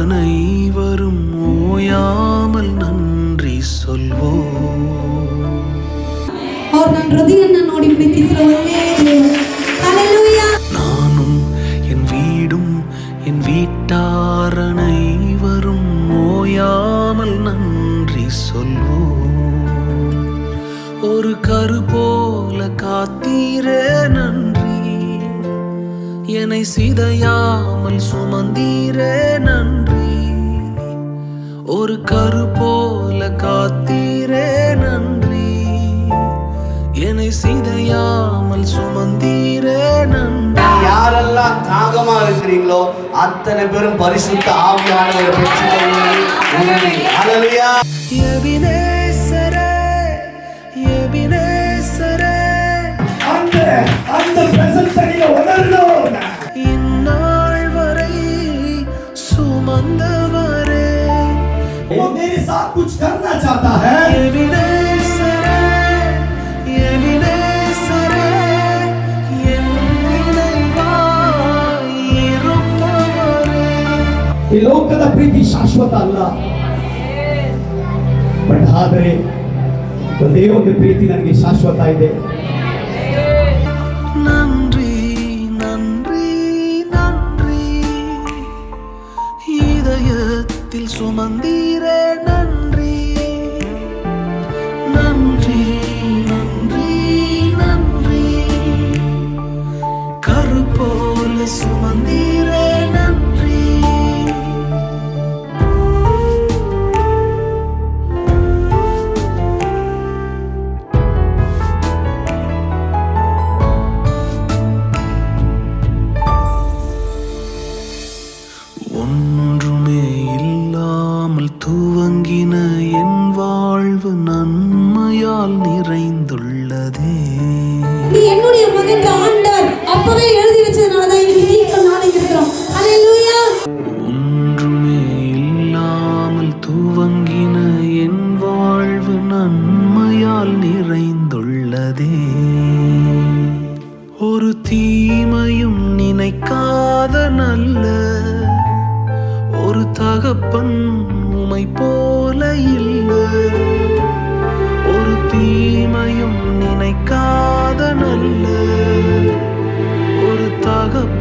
அனைவரும் ஓயாமல் நன்றி சொல்வோம். நானும் என் வீடும் என் வீட்டார் அனைவரும் ஓயாமல் நன்றி சொல்வோம். ஒரு கரு போல காத்தீரே நன்றி, என்னை சிதையாமல் சுமந்தீரே நன்றி. ஒரு கரு போல காத்தீரே நன்றி, என்னை சிதையாமல் சுமந்தீரே நன்றி. யாரெல்லாம் தாகமா இருக்கிறீங்களோ அத்தனை பேரும் பரிசுத்த ஆவியானவரை பெற்றுக்கொள்ளுங்கள். ஹல்லேலூயா. எபினேசரே, எபினேசரே, அந்த பிரசன்ஸை நீங்க உணரணும். இந்நாள் வரை சுமந்தவரே, वो मेरे साथ कुछ करना चाहता है. எபினேசரே, எபினேசரே, என் நினைவாய் இருப்பவரே. ಈ ಲೋಕದ ಪ್ರೀತಿ ಶಾಶ್ವತ ಅಲ್ಲ, ಬಟ್ ಆದರೆ ಒಂದೇ ಒಂದು ಪ್ರೀತಿ ನನಗೆ ಶಾಶ್ವತ ಇದೆ. நன்றி நன்றி நன்றி, இதயத்தில் சுமந்தீரே நன்றி. நன்றி நன்றி நன்றி, கரு போல சுமந்தீரே நன்றி. ஒன்றுமே இல்லாமல் துவங்கின என் வாழ்வு நன்மையால் நிறைந்துள்ளதே. நீ என்னுடைய மகன் ஆண்டவர் அப்பவே எழுதி வச்சதனால தான் இன்னைக்கு நாளை இருக்கிறோம். ஹல்லேலூயா. ஒன்றுமே இல்லாமல் துவங்கின என் வாழ்வு நன்மையால் நிறைந்துள்ளதே. ஒரு தீமையும் நினைக்காத நல்ல ஒரு தகப்பன் உமை போல இல்லை. ஒரு தீமையும் நினைக்காத நல்ல ஒரு தகப்பன்